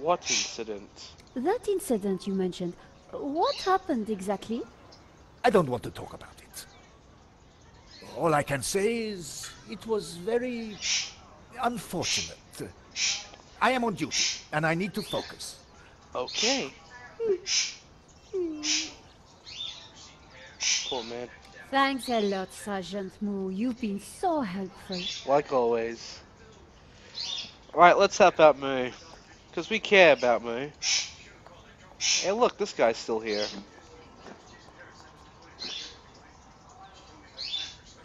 What incident? That incident you mentioned, what happened exactly? I don't want to talk about it. All I can say is it was very unfortunate. I am on duty, and I need to focus. Okay. Poor man. Thanks a lot, Sergeant Moue. You've been so helpful. Like always. Alright, let's help out Moue. Because we care about Moue. Hey look, this guy's still here.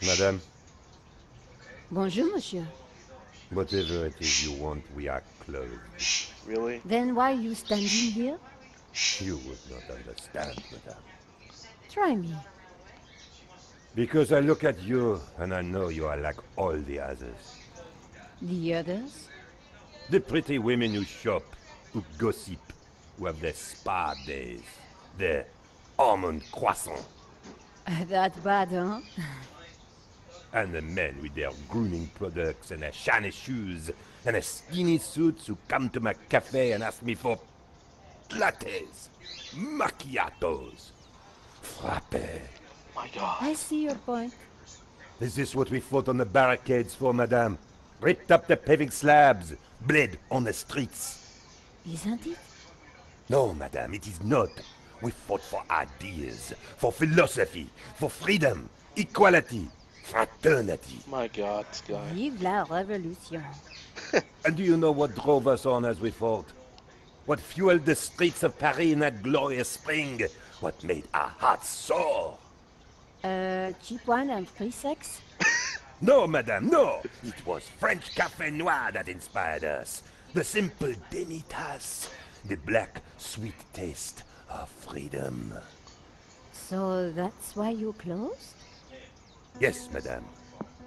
Madame, Bonjour, monsieur. whatever it is you want, we are closed. Really? Then why are you standing here? You would not understand, madame. Try me. Because I look at you, and I know you are like all the others. The others? The pretty women who shop, who gossip, who have their spa days, their almond croissant. That bad, huh? And the men with their grooming products and their shiny shoes and their skinny suits who come to my cafe and ask me for lattes, macchiatos, frappes. My god. I see your point. Is this what we fought on the barricades for, madame? Ripped up the paving slabs, bled on the streets. Isn't it? No, madame, it is not. We fought for ideas, for philosophy, for freedom, equality, fraternity. My god, this guy. Vive la révolution. And do you know what drove us on as we fought? What fueled the streets of Paris in that glorious spring? What made our hearts soar? Cheap wine and free sex? No, madame, no! It was French Café Noir that inspired us. The simple demi-tasse. The black, sweet taste of freedom. So that's why you closed? Yes, madame.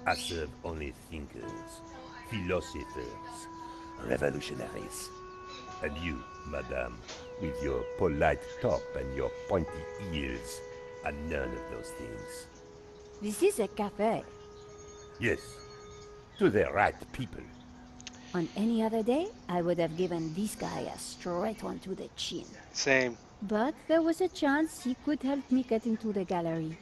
I serve only thinkers, philosophers, revolutionaries. And you, madame, with your polite top and your pointy ears, are none of those things. This is a cafe. Yes, to the right people. On any other day, I would have given this guy a straight one to the chin. Same. But there was a chance he could help me get into the gallery.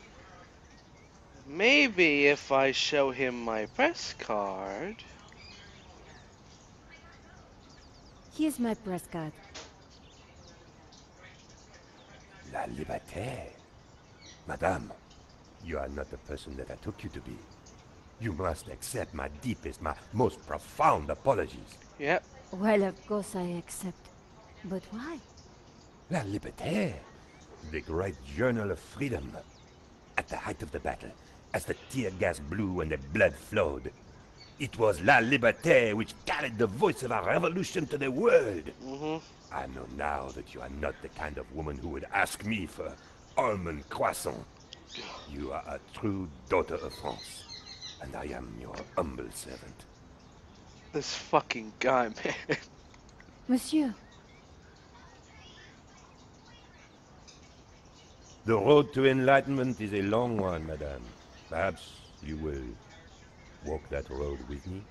Maybe if I show him my press card. Here's my press card. La liberté. Madame, you are not the person that I took you to be. You must accept my deepest, my most profound apologies. Yep. Well, of course I accept. But why? La Liberté, the great journal of freedom. At the height of the battle, as the tear gas blew and the blood flowed, it was La Liberté which carried the voice of our revolution to the world. I know now that you are not the kind of woman who would ask me for almond croissant. You are a true daughter of France, and I am your humble servant. This fucking guy, man. Monsieur, The road to enlightenment is a long one, madame. Perhaps you will walk that road with me?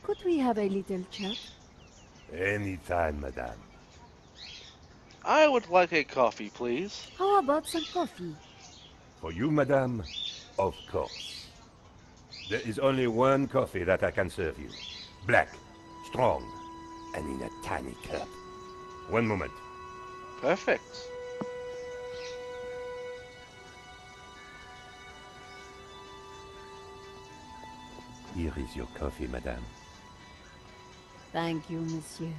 could we have a little chat? Anytime, madame. I would like a coffee, please. How about some coffee? For you, madame, of course. There is only one coffee that I can serve you. Black, strong, and in a tiny cup. One moment. Perfect. Here is your coffee, madame. Thank you, monsieur.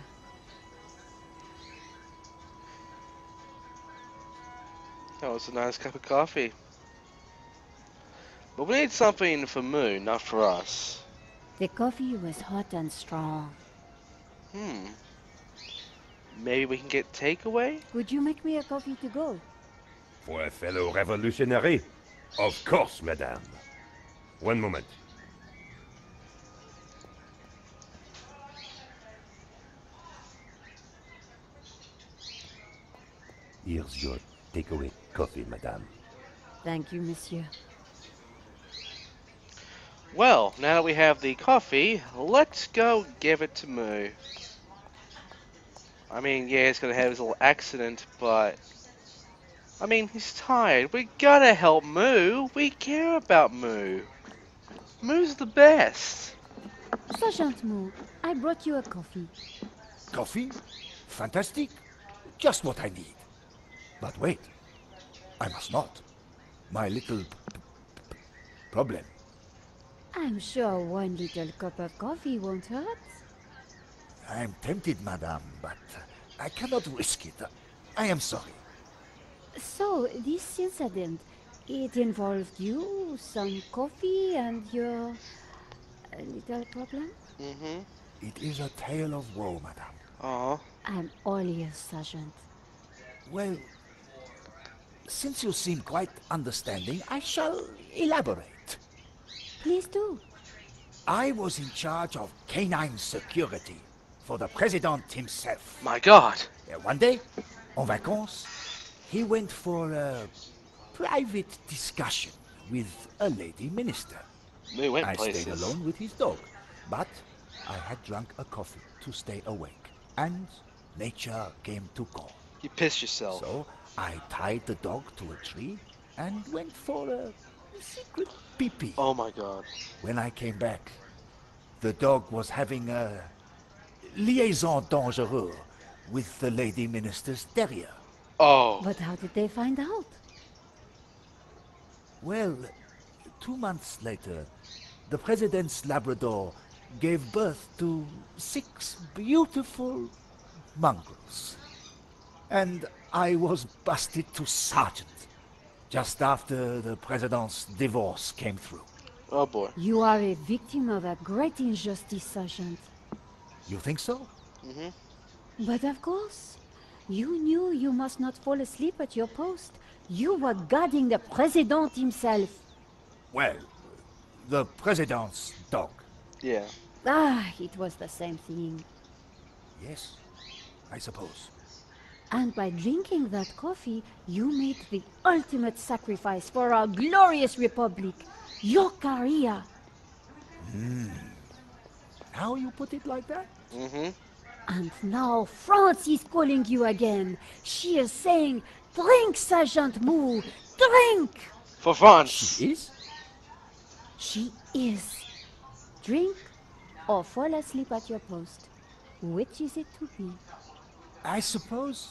That was a nice cup of coffee. But we need something for Moue, not for us. The coffee was hot and strong. Maybe we can get takeaway? Could you make me a coffee to go? For a fellow revolutionary? Of course, madame. One moment. Here's your takeaway coffee, madame. Thank you, monsieur. Well, now that we have the coffee, let's go give it to Moue. I mean, yeah, he's gonna have his little accident, but I mean, he's tired. We gotta help Moo. We care about Moo. Moo's the best. Sergeant Moue, I brought you a coffee. Coffee? Fantastic. Just what I need. But wait, I must not. My little problem. I'm sure one little cup of coffee won't hurt. I am tempted, madame, but I cannot risk it. I am sorry. So, this incident, it involved you, some coffee, and your little problem? Mm-hmm. It is a tale of woe, madame. Aw. I'm all ears, Sergeant. Well, since you seem quite understanding, I shall elaborate. Please do. I was in charge of canine security for the president himself. My God. One day, en vacances, he went for a private discussion with a lady minister. Moo went I places. stayed alone with his dog, but I had drunk a coffee to stay awake, and nature came to call. You pissed yourself. So I tied the dog to a tree and went for a secret pee-pee. Oh my God. When I came back, the dog was having a liaison dangereuse with the lady minister's terrier. Oh. But how did they find out? Well, 2 months later, the president's Labrador gave birth to 6 beautiful mongrels. And I was busted to sergeant just after the president's divorce came through. Oh boy. You are a victim of a great injustice, Sergeant. You think so? Mm-hmm. But of course, you knew you must not fall asleep at your post. You were guarding the president himself. Well, the president's dog. Yeah. Ah, it was the same thing. Yes, I suppose. And by drinking that coffee, you made the ultimate sacrifice for our glorious republic. Your career. Now you put it like that? Mm-hmm. And now France is calling you again. She is saying, drink, Sergeant Moue, drink! For France. Is? She is. Drink or fall asleep at your post. Which is it to be? I suppose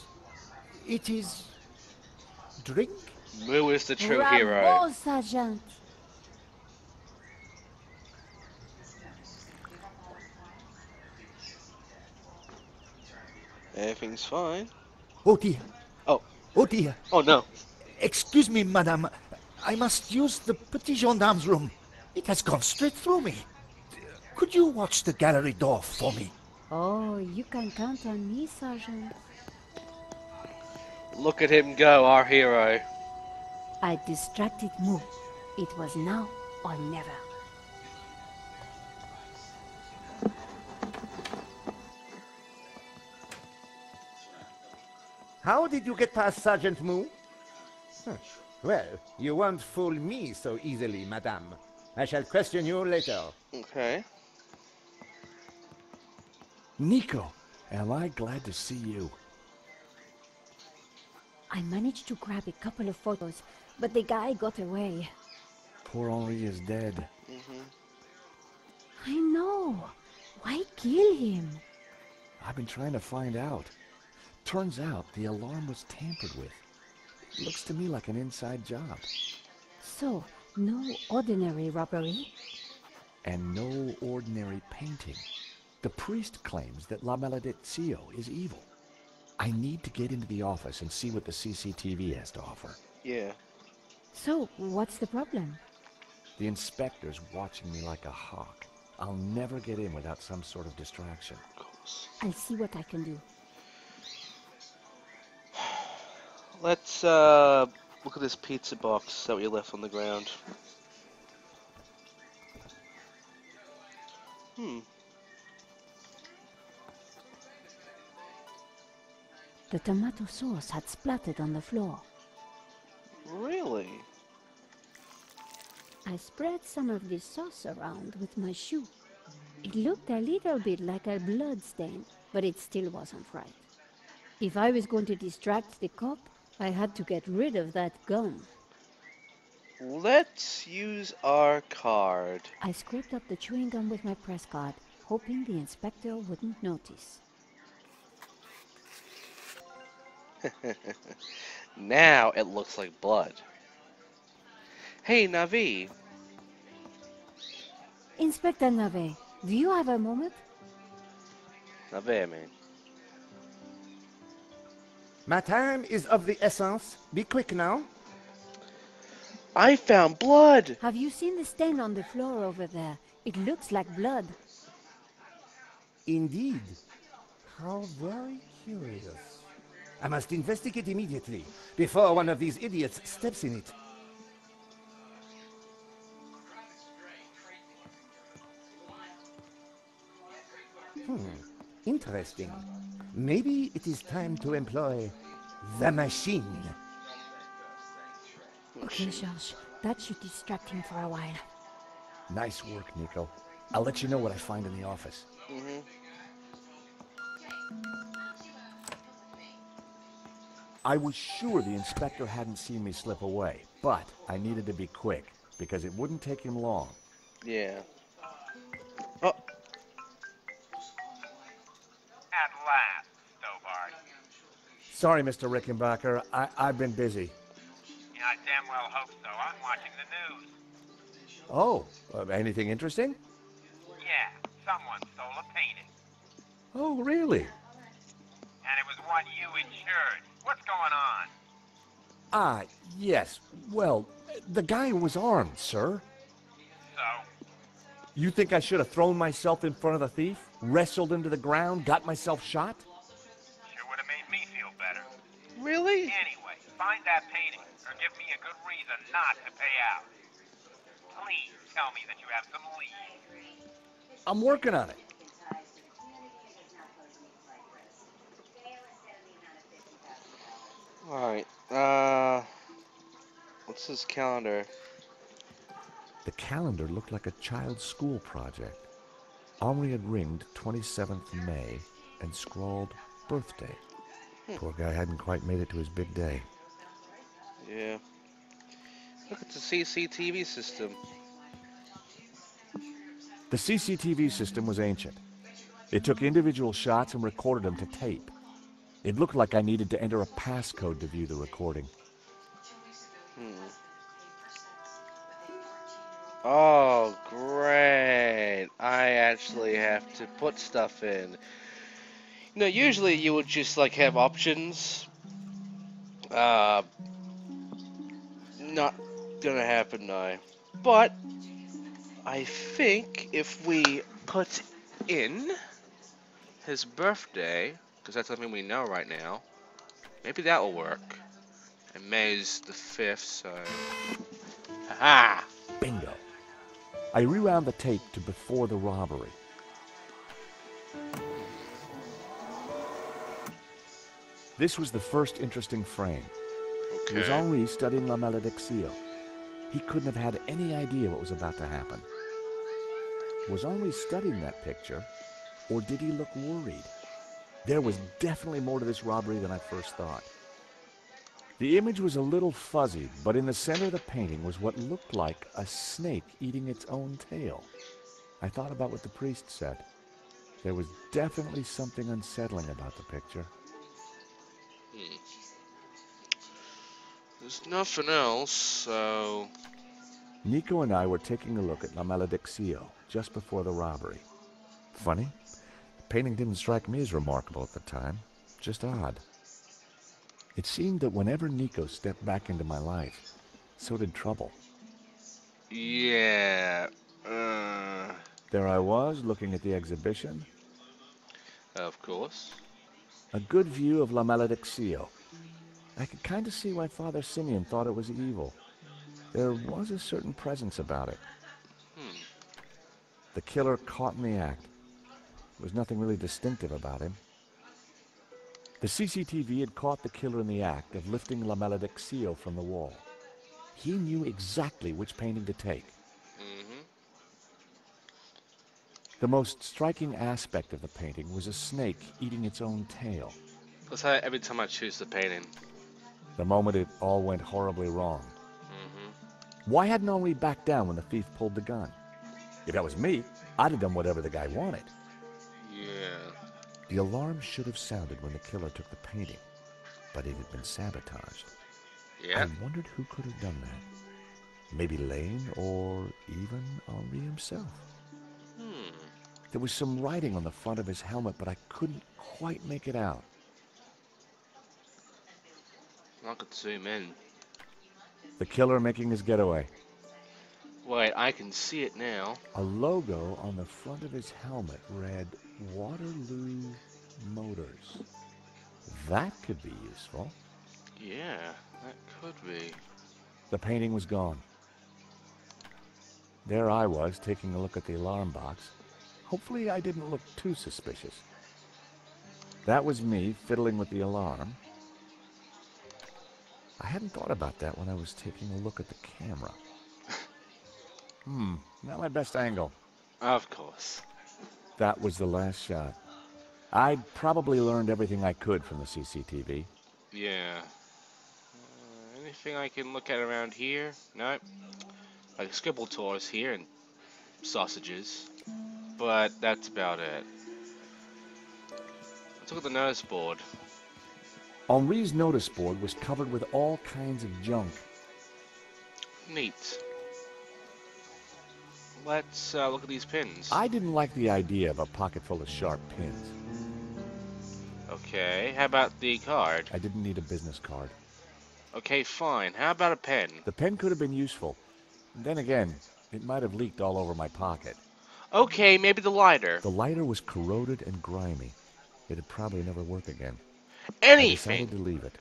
it is drink? Moo is the true Bravo, hero. Sergeant. Everything's fine. Oh dear. Oh. Oh dear. Oh no. Excuse me, madame. I must use the petit gendarme's room. It has gone straight through me. Could you watch the gallery door for me? Oh, you can count on me, Sergeant. Look at him go, our hero. I distracted Moue. It was now or never. How did you get past Sergeant Moue? Huh. Well, you won't fool me so easily, madame. I shall question you later. Okay. Nico, am I glad to see you. I managed to grab a couple of photos, but the guy got away. Poor Henri is dead. Mm-hmm. I know. Why kill him? I've been trying to find out. Turns out the alarm was tampered with. Looks to me like an inside job. So, no ordinary robbery? And no ordinary painting. The priest claims that La Maledizio is evil. I need to get into the office and see what the CCTV has to offer. Yeah. So, what's the problem? The inspector's watching me like a hawk. I'll never get in without some sort of distraction. Of course. I'll see what I can do. Let's look at this pizza box that we left on the ground. The tomato sauce had splattered on the floor. Really? I spread some of this sauce around with my shoe. It looked a little bit like a blood stain, but it still wasn't right. If I was going to distract the cop, I had to get rid of that gun. Let's use our card. I scraped up the chewing gum with my press card, hoping the inspector wouldn't notice. Now it looks like blood. Hey, Navi. Inspector Nave, do you have a moment? Navi, man. My time is of the essence. Be quick now. I found blood! Have you seen the stain on the floor over there? It looks like blood. Indeed. How very curious. I must investigate immediately, before one of these idiots steps in it. Interesting. Maybe it is time to employ the machine. Okay, George, that should distract him for a while. Nice work, Nico. I'll let you know what I find in the office. I was sure the inspector hadn't seen me slip away, but I needed to be quick, because it wouldn't take him long. Yeah. Oh, At last, Stobart. Sorry, Mr. Rickenbacker. I've been busy. Yeah, I damn well hope so. I'm watching the news. Oh, anything interesting? Yeah, someone stole a painting. Oh, really? And it was one you insured. What's going on? Ah, yes. Well, the guy was armed, sir. So, You think I should have thrown myself in front of the thief, wrestled him to the ground, got myself shot? sure would have made me feel better. really? Anyway, find that painting, or give me a good reason not to pay out. Please tell me that you have some leads. I'm working on it. Alright, what's his calendar? The calendar looked like a child's school project. Henri had ringed 27th May and scrawled birthday. Poor guy hadn't quite made it to his big day. Yeah. Look at the CCTV system. The CCTV system was ancient. It took individual shots and recorded them to tape. It looked like I needed to enter a passcode to view the recording. Oh, great. I actually have to put stuff in. You know, usually you would just, like, have options. Not gonna happen now. But, I think if we put in his birthday, because that's something we know right now, maybe that will work. And May's the 5th, so... Haha! Bingo. I rewound the tape to before the robbery. This was the first interesting frame. It was Okay. Henri studying La Malediccio. He couldn't have had any idea what was about to happen. Was Henri studying that picture, or did he look worried? There was definitely more to this robbery than I first thought. The image was a little fuzzy, but in the center of the painting was what looked like a snake eating its own tail. I thought about what the priest said. There was definitely something unsettling about the picture. There's nothing else, so... Nico and I were taking a look at La Malediccio just before the robbery. Funny, the painting didn't strike me as remarkable at the time, just odd. It seemed that whenever Nico stepped back into my life, so did trouble. Yeah, There I was, looking at the exhibition. of course. A good view of La Malediccio. I could kind of see why Father Simeon thought it was evil. There was a certain presence about it. The killer caught in the act. There was nothing really distinctive about him. The CCTV had caught the killer in the act of lifting La Malediccio from the wall. He knew exactly which painting to take. The most striking aspect of the painting was a snake eating its own tail. That's how every time I choose the painting. The moment it all went horribly wrong. Mm-hmm. Why hadn't Henri backed down when the thief pulled the gun? If that was me, I'd have done whatever the guy wanted. Yeah. The alarm should have sounded when the killer took the painting, but it had been sabotaged. Yeah. I wondered who could have done that. Maybe Lane or even Henri himself. There was some writing on the front of his helmet, but I couldn't quite make it out. I could zoom in. The killer making his getaway. Wait, I can see it now. A logo on the front of his helmet read Waterloo Motors. That could be useful. Yeah, that could be. The painting was gone. There I was, taking a look at the alarm box. Hopefully I didn't look too suspicious. That was me fiddling with the alarm. I hadn't thought about that when I was taking a look at the camera. Not my best angle. Of course. That was the last shot. I'd probably learned everything I could from the CCTV. Yeah. Anything I can look at around here? Nope. Like scribble tours here and sausages. But that's about it. Let's look at the notice board. Henri's notice board was covered with all kinds of junk. Neat. Let's look at these pins. I didn't like the idea of a pocket full of sharp pins. Okay, how about the card? I didn't need a business card. Okay, fine. How about a pen? The pen could have been useful. Then again, it might have leaked all over my pocket. Okay, maybe the lighter. The lighter was corroded and grimy. It'd probably never work again. Anything. I decided to leave it.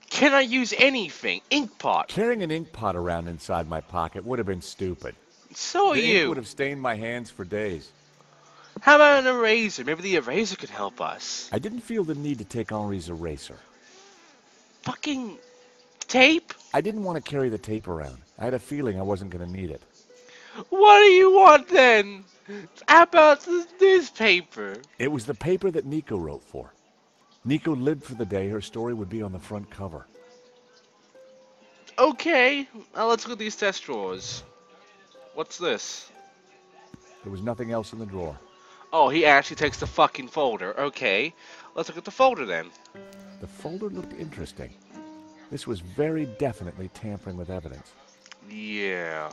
Can I use anything? Ink pot. Carrying an ink pot around inside my pocket would have been stupid. So are The ink you. would have stained my hands for days. How about an eraser? Maybe the eraser could help us. I didn't feel the need to take Henri's eraser. Fucking tape? I didn't want to carry the tape around. I had a feeling I wasn't going to need it. What do you want then? How about the newspaper? It was the paper that Nico wrote for. Nico lived for the day her story would be on the front cover. Okay, let's look at these test drawers. What's this? There was nothing else in the drawer. Oh, he actually takes the fucking folder. Okay, let's look at the folder then. The folder looked interesting. This was very definitely tampering with evidence. Yeah.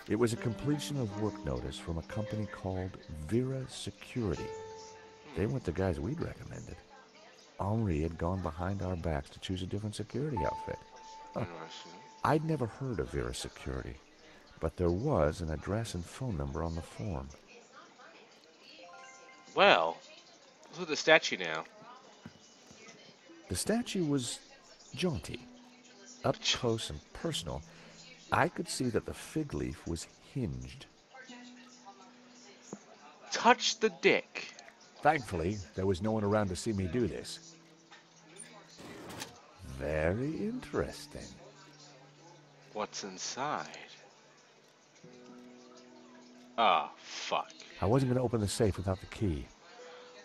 It was a completion of work notice from a company called Vera Security. They weren't the guys we'd recommended. Henri had gone behind our backs to choose a different security outfit. Interesting. I'd never heard of Vera Security, but there was an address and phone number on the form. Well, let's look at the statue now. The statue was jaunty. Up close and personal, I could see that the fig leaf was hinged. Touch the dick. Thankfully, there was no one around to see me do this. Very interesting. What's inside? Ah, fuck. I wasn't going to open the safe without the key.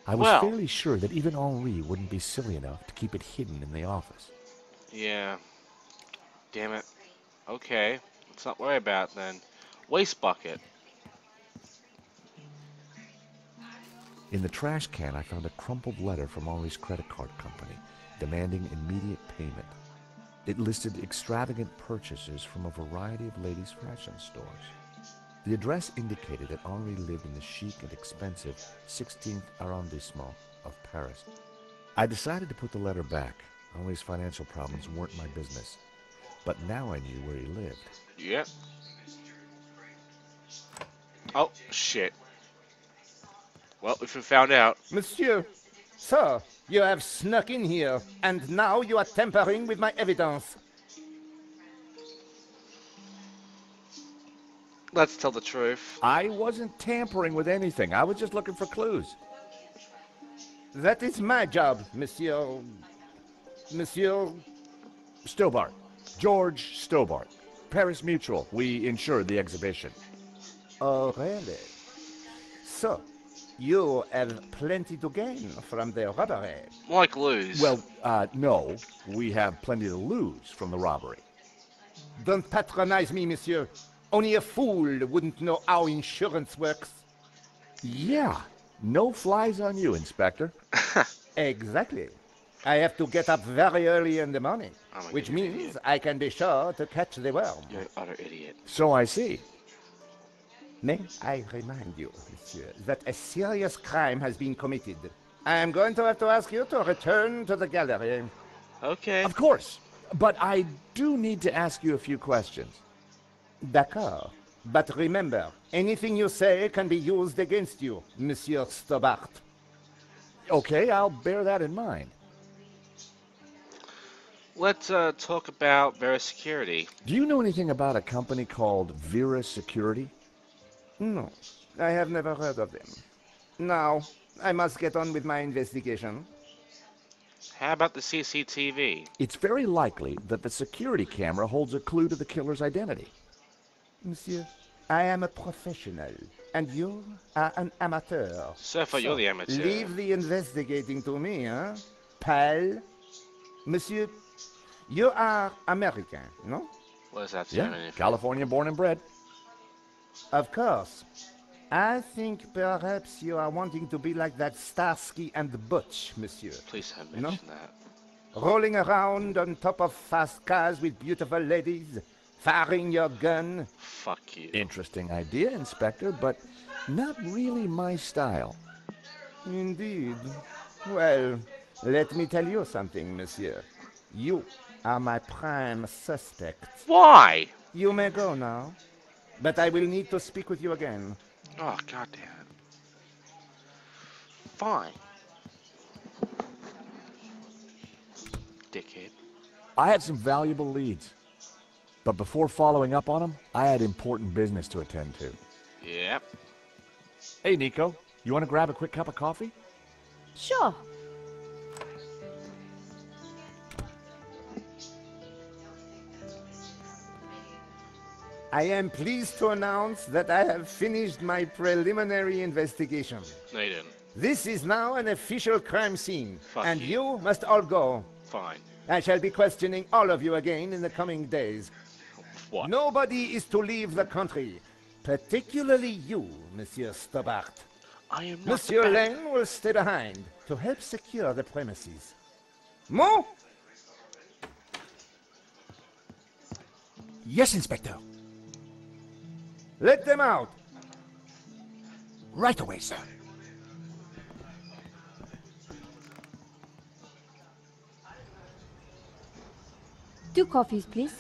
I was Well. fairly sure that even Henri wouldn't be silly enough to keep it hidden in the office. Yeah. Damn it. Okay, let's not worry about it then. Waste bucket. In the trash can, I found a crumpled letter from Henri's credit card company, demanding immediate payment. It listed extravagant purchases from a variety of ladies' fashion stores. The address indicated that Henri lived in the chic and expensive 16th arrondissement of Paris. I decided to put the letter back. Henri's financial problems weren't my business. But now I knew where he lived. Yep. Oh, shit. Well, we've been found out. Monsieur, sir, you have snuck in here, and now you are tampering with my evidence. Let's tell the truth. I wasn't tampering with anything. I was just looking for clues. That is my job, Monsieur... Monsieur... Stobart. George Stobart. Paris Mutual. We insured the exhibition. Oh, really? So, You have plenty to gain from the robbery. More like lose. Well, no. We have plenty to lose from the robbery. Don't patronize me, monsieur. Only a fool wouldn't know how insurance works. Yeah. No flies on you, Inspector. Exactly. I have to get up very early in the morning, Oh my which God, you're an means idiot. I can be sure to catch the worm. You're an utter idiot. So I see. May I remind you, monsieur, that a serious crime has been committed. I am going to have to ask you to return to the gallery. Okay. Of course. But I do need to ask you a few questions. D'accord. But remember, anything you say can be used against you, Monsieur Stobart. Okay, I'll bear that in mind. Let's talk about Vera Security. Do you know anything about a company called Vera Security? No, I have never heard of them. Now, I must get on with my investigation. How about the CCTV? It's very likely that the security camera holds a clue to the killer's identity. Monsieur, I am a professional, and you are an amateur. So far, you're the amateur. Leave the investigating to me, huh? Pal? Monsieur, you are American, no? What does that Yeah, stand for? California born and bred. Of course. I think perhaps you are wanting to be like that Starsky and Butch, monsieur. Please don't No? mention that. Rolling around on top of fast cars with beautiful ladies, firing your gun. Fuck you. Interesting idea, Inspector, but not really my style. Indeed. Well, let me tell you something, monsieur. You are my prime suspect. Why? You may go now, but I will need to speak with you again. Oh, goddamn. Fine. Dickhead. I had some valuable leads. But before following up on them, I had important business to attend to. Yep. Hey, Nico, you want to grab a quick cup of coffee? Sure. I am pleased to announce that I have finished my preliminary investigation. No, you didn't. This is now an official crime scene, Fuck and you. you must all go. Fine. I shall be questioning all of you again in the coming days. What? Nobody is to leave the country, particularly you, Monsieur Stobart. I am not Monsieur the bad- Lane will stay behind to help secure the premises. Moue? Yes, Inspector. Let them out. Right away, sir. Two coffees, please.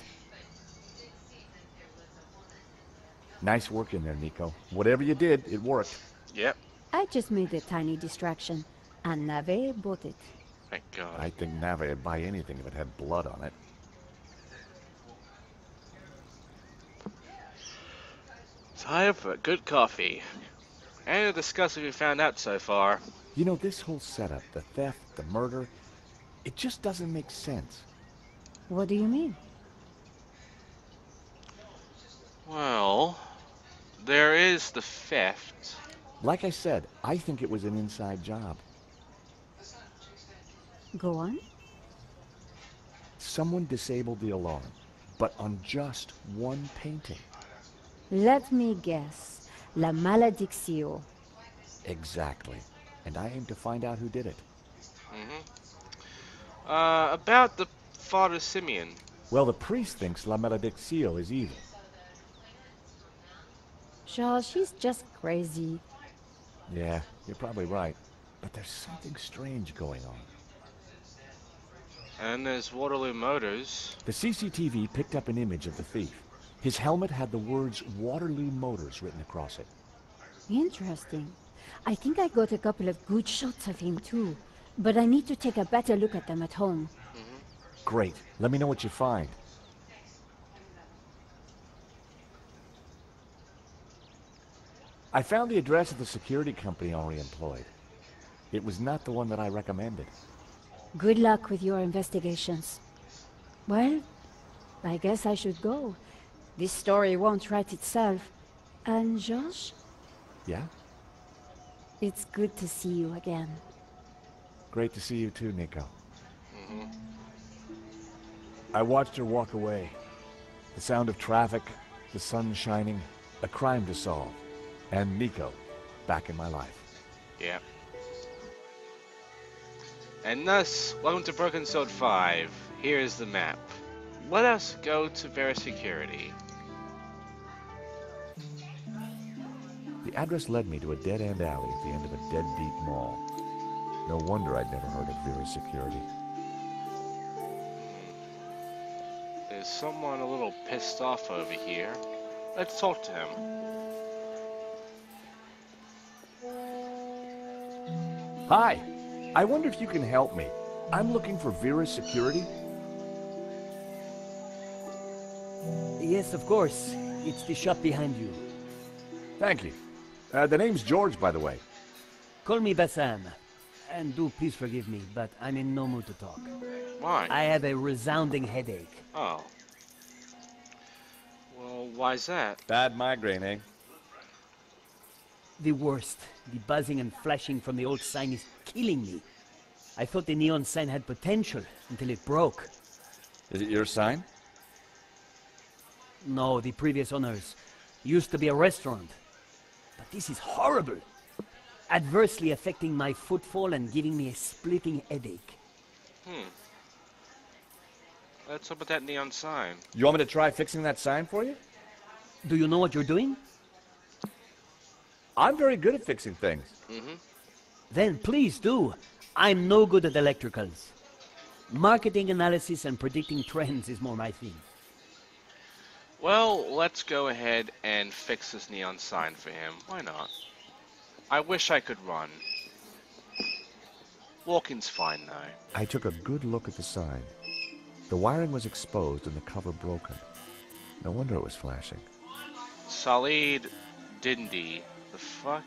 Nice work in there, Nico. Whatever you did, it worked. Yep. I just made a tiny distraction, and Nave bought it. Thank God. I think Nave would buy anything if it had blood on it. Time for a good coffee. And to discuss what we found out so far. You know, this whole setup, the theft, the murder, it just doesn't make sense. What do you mean? Well, there is the theft. Like I said, I think it was an inside job. Go on. Someone disabled the alarm, but on just one painting. Let me guess. La maledicción. Exactly. And I aim to find out who did it. About the Father Simeon. Well, the priest thinks La Maledicción is evil. Charles, she's just crazy. Yeah, you're probably right. But there's something strange going on. And there's Waterloo Motors. The CCTV picked up an image of the thief. His helmet had the words Waterloo Motors written across it. Interesting. I think I got a couple of good shots of him too, but I need to take a better look at them at home. Great. Let me know what you find. I found the address of the security company Henri employed. It was not the one that I recommended. Good luck with your investigations. Well, I guess I should go. This story won't write itself. And Georges? Yeah? It's good to see you again. Great to see you too, Nico. Mm-hmm. I watched her walk away. The sound of traffic, the sun shining, a crime to solve, and Nico back in my life. Yeah. And thus, welcome to Broken Sword 5. Here is the map. Let us go to Vera Security. The address led me to a dead-end alley at the end of a dead-deep mall. No wonder I'd never heard of Vera's Security. There's someone a little pissed off over here. Let's talk to him. Hi! I wonder if you can help me. I'm looking for Vera's Security. Yes, of course. It's the shop behind you. Thank you. The name's George, by the way. Call me Bassam. And do please forgive me, but I'm in no mood to talk. Why? I have a resounding headache. Oh. Well, why's that? Bad migraine, eh? The worst. The buzzing and flashing from the old sign is killing me. I thought the neon sign had potential until it broke. Is it your sign? No, the previous owners. Used to be a restaurant. But this is horrible. Adversely affecting my footfall and giving me a splitting headache. What's up with that neon sign? You want me to try fixing that sign for you? Do you know what you're doing? I'm very good at fixing things. Mm-hmm. Then please do. I'm no good at electricals. Marketing analysis and predicting trends is more my thing. Well, let's go ahead and fix this neon sign for him. Why not? I wish I could run. Walking's fine, though. I took a good look at the sign. The wiring was exposed and the cover broken. No wonder it was flashing. Solid Dindy. The fuck?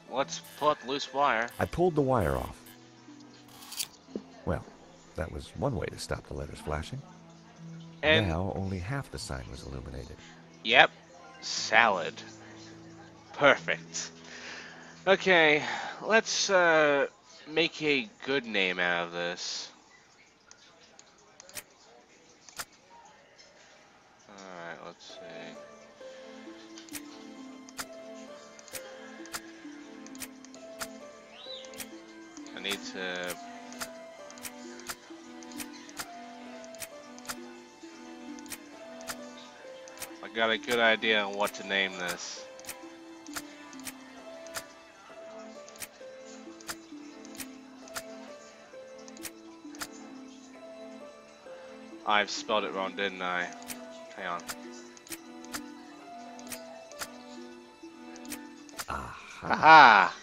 Let's pull out the loose wire. I pulled the wire off. Well, that was one way to stop the letters flashing. And now only half the sign was illuminated. yep, salad. Perfect. Okay, let's make a good name out of this. Alright, let's see. I need to... I got a good idea on what to name this. I've spelled it wrong, didn't I? Hang on. Aha! Aha!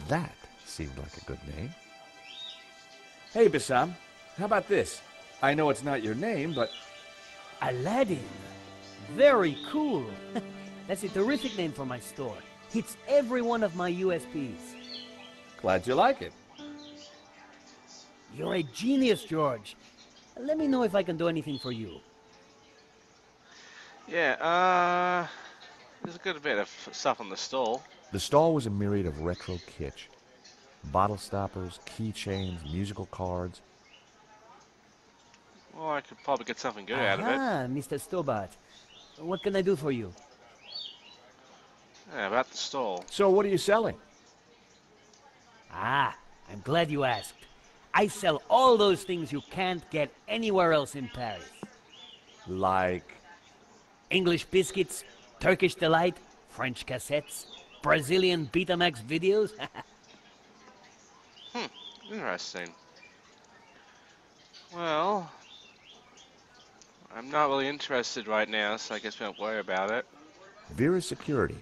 That seemed like a good name. Hey, Bassam, how about this? I know it's not your name, but... Aladdin. Very cool. That's a terrific name for my store. Hits every one of my USPs. Glad you like it. You're a genius, George. Let me know if I can do anything for you. Yeah, there's a good bit of stuff on the stall. The stall was a myriad of retro kitsch. Bottle stoppers, keychains, musical cards. Well, I could probably get something good out of it. Ah, Mr. Stobart. What can I do for you? Yeah, about the stall. So what are you selling? Ah, I'm glad you asked. I sell all those things you can't get anywhere else in Paris. Like... English biscuits, Turkish delight, French cassettes, Brazilian Betamax videos. Interesting. Well, I'm not really interested right now, so I guess we don't worry about it. Vera's Security.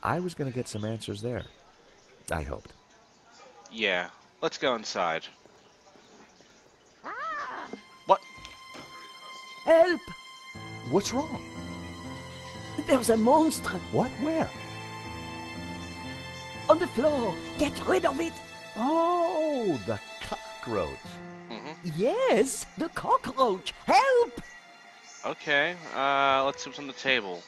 I was going to get some answers there. I hoped. Yeah, let's go inside. What? Help! What's wrong? There's a monster What? Where? on the floor. Get rid of it. Oh, the cockroach. Yes, the cockroach. Help! Okay, let's see what's on the table.